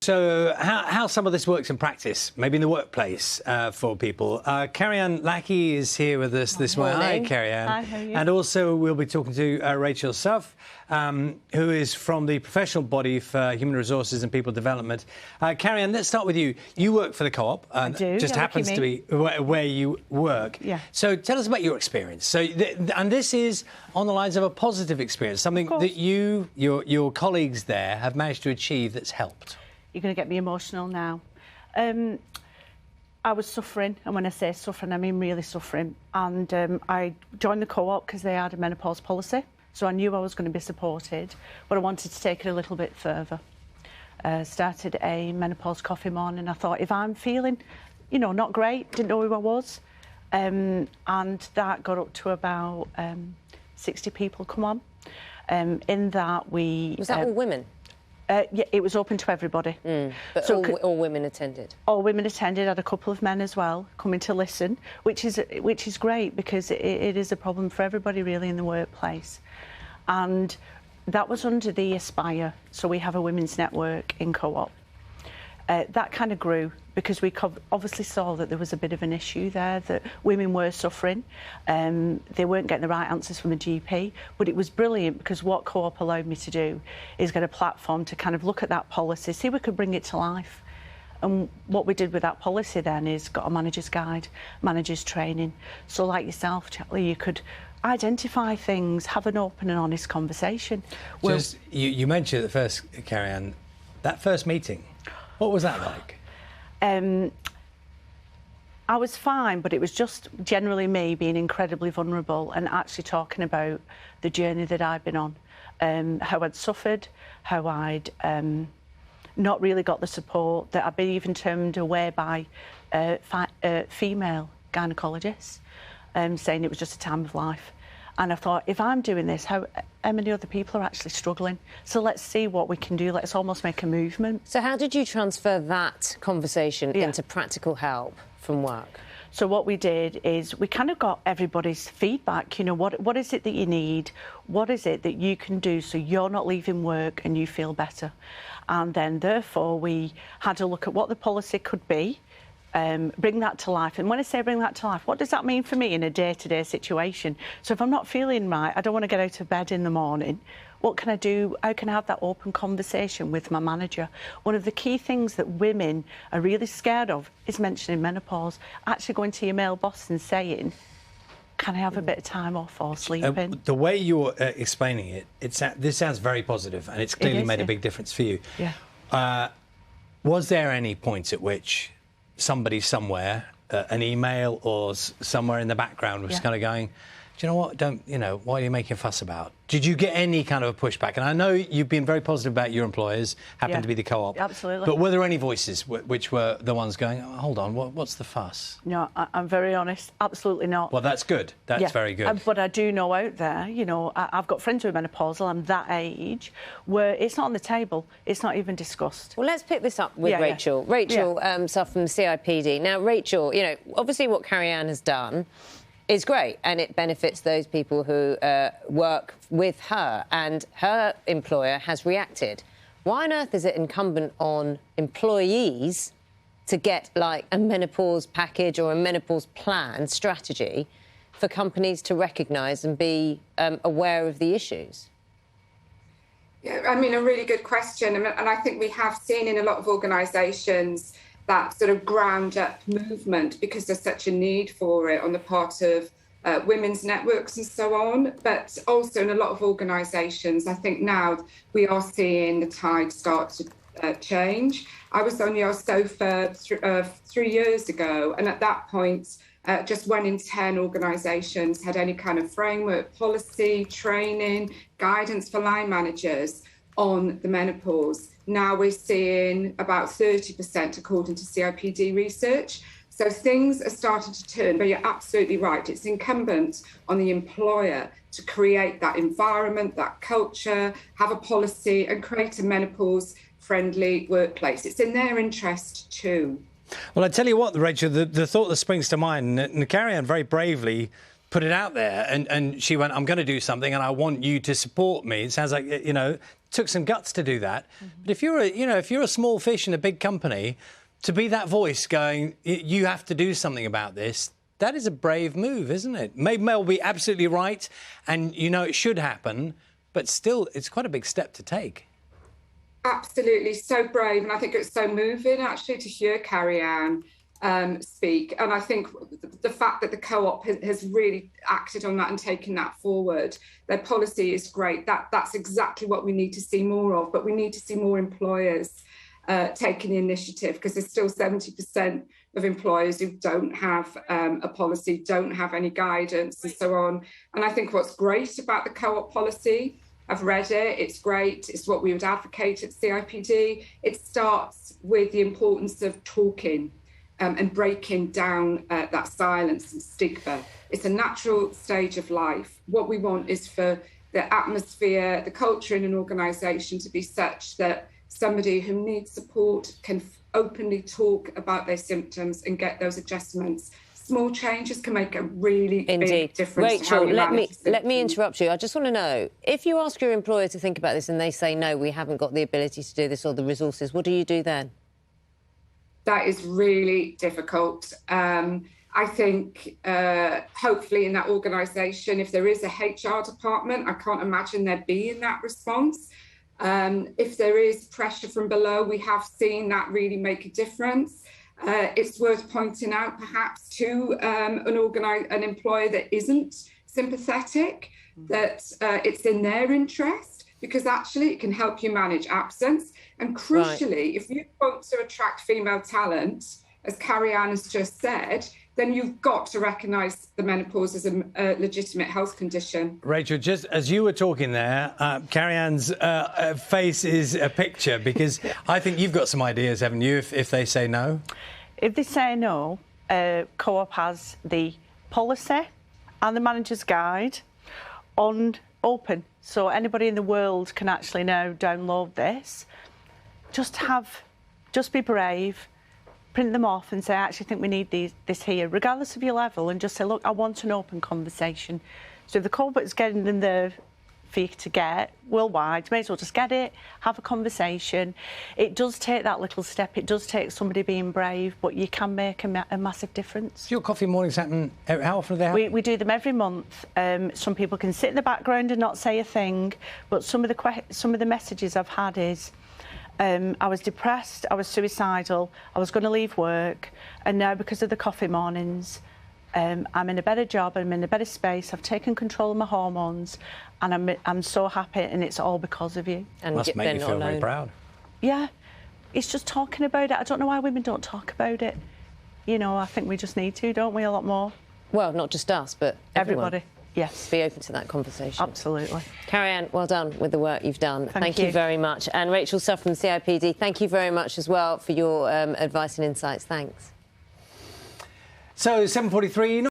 So how some of this works in practice, maybe in the workplace for people. Carrie-Anne Lackey is here with us this morning. Hi, Carrie-Anne. Hi, how are you? And also we'll be talking to Rachel Suff, who is from the professional body for human resources and people development. Carrie-Anne, let's start with you. You work for the Co-op. I do. Just happens to be where you work. Yeah. So tell us about your experience. So, and this is on the lines of a positive experience, something that your colleagues there have managed to achieve that's helped. You're going to get me emotional now. I was suffering, and when I say suffering, I mean really suffering. And I joined the Co-op because they had a menopause policy, so I knew I was going to be supported, but I wanted to take it a little bit further. Started a menopause coffee morning. I thought, if I'm feeling, you know, not great, didn't know who I was, and that got up to about 60 people come on. In that we... Was that all women? Yeah, it was open to everybody. But so all women attended? All women attended. Had a couple of men as well coming to listen, which is great because it is a problem for everybody really in the workplace. And that was under the Aspire, so we have a women's network in Co-op. That kind of grew because we obviously saw that there was a bit of an issue there, that women were suffering. They weren't getting the right answers from the GP, but it was brilliant because what Co-op allowed me to do is get a platform to kind of look at that policy, see if we could bring it to life. And what we did with that policy then is got a manager's guide, manager's training. So like yourself, Charlie, you could identify things, have an open and honest conversation. Just, you mentioned at first, Carrie-Anne, that first meeting. What was that like? I was fine, but it was just generally me being incredibly vulnerable and actually talking about the journey that I'd been on, how I'd suffered, how I'd not really got the support, that I'd been even turned away by female gynecologists, saying it was just a time of life. And I thought, if I'm doing this, how many other people are actually struggling? So let's see what we can do. Let's almost make a movement. So how did you transfer that conversation into practical help from work? So what we did is we kind of got everybody's feedback. You know, what is it that you need? What is it that you can do so you're not leaving work and you feel better? And then, therefore, we had a look at what the policy could be, bring that to life. And when I say bring that to life, what does that mean for me in a day-to-day situation? So if I'm not feeling right, I don't want to get out of bed in the morning. What can I do? How can I have that open conversation with my manager? One of the key things that women are really scared of is mentioning menopause. Actually going to your male boss and saying, can I have a bit of time off or sleeping? The way you're explaining it, this sounds very positive, and it's clearly made a big difference for you. Yeah. Was there any point at which somebody somewhere, an email or somewhere in the background was kind of going, do you know what, what are you making a fuss about? Did you get any kind of a pushback? And I know you've been very positive about your employers, happen to be the Co-op. Absolutely. But were there any voices which were the ones going, oh, hold on, what's the fuss? No, I'm very honest, absolutely not. Well, that's good. That's very good. But I do know out there, you know, I've got friends who are menopausal, I'm that age, where it's not on the table, it's not even discussed. Well, let's pick this up with Rachel. Rachel Suff from CIPD. Now, Rachel, you know, obviously what Carrie-Anne has done is great, and it benefits those people who work with her, and her employer has reacted. Why on earth is it incumbent on employees to get, like, a menopause package or a menopause plan strategy for companies to recognise and be aware of the issues? Yeah, I mean, a really good question. And I think we have seen in a lot of organisations that sort of ground-up movement because there's such a need for it on the part of women's networks and so on. But also in a lot of organisations, I think now we are seeing the tide start to change. I was on your sofa 3 years ago, and at that point, just 1 in 10 organisations had any kind of framework, policy, training, guidance for line managers on the menopause. Now we're seeing about 30% according to CIPD research. So things are starting to turn, but you're absolutely right. It's incumbent on the employer to create that environment, that culture, have a policy and create a menopause-friendly workplace. It's in their interest too. Well, I tell you what, Rachel, the thought that springs to mind, and Carrie-Anne very bravely put it out there, and she went, I'm going to do something and I want you to support me. It sounds like, you know, took some guts to do that. But if you're a small fish in a big company, to be that voice going, you have to do something about this, that is a brave move, isn't it? Mel will be absolutely right, and you know it should happen, but still, it's quite a big step to take. Absolutely, so brave, and I think it's so moving actually to hear Carrie-Anne speak. And I think the fact that the co-op has really acted on that and taken that forward, their policy is great. That's exactly what we need to see more of, but we need to see more employers taking the initiative, because there's still 70% of employers who don't have a policy, don't have any guidance and so on. And I think what's great about the co-op policy, I've read it, it's great, it's what we would advocate at CIPD. It starts with the importance of talking and breaking down that silence and stigma. It's a natural stage of life. What we want is for the atmosphere, the culture in an organisation to be such that somebody who needs support can openly talk about their symptoms and get those adjustments. Small changes can make a really big difference. Rachel, let me interrupt you. I just want to know, if you ask your employer to think about this and they say, no, we haven't got the ability to do this or the resources, what do you do then? That is really difficult. I think hopefully in that organisation, if there is a HR department, I can't imagine there being that response. If there is pressure from below, we have seen that really make a difference. It's worth pointing out perhaps to an employer that isn't sympathetic, that it's in their interest, because actually it can help you manage absence. And crucially, if you want to attract female talent, as Carrie-Anne has just said, then you've got to recognise the menopause as a legitimate health condition. Rachel, just as you were talking there, Carrie-Anne's face is a picture, because I think you've got some ideas, haven't you, if they say no? If they say no, Co-op has the policy and the manager's guide on open, so anybody in the world can actually now download this. Just be brave, print them off and say, I actually think we need this here, regardless of your level, and just say, look, I want an open conversation. So if the co-op is getting them there for you to get worldwide, you may as well just get it, have a conversation. It does take that little step, it does take somebody being brave, but you can make a massive difference. Do your coffee mornings happen, how often do they happen? We do them every month. Some people can sit in the background and not say a thing, but some of the messages I've had is, I was depressed, I was suicidal, I was going to leave work, and now because of the coffee mornings, I'm in a better job, I'm in a better space, I've taken control of my hormones, and I'm so happy, and it's all because of you. And must make you feel very proud. Yeah, it's just talking about it. I don't know why women don't talk about it. You know, I think we just need to, don't we, a lot more? Well, not just us, but everybody. Yes. Be open to that conversation. Absolutely. Carrie-Anne, well done with the work you've done. Thank you very much. And Rachel Suff from CIPD, thank you very much as well for your advice and insights. Thanks. So, 7:43, not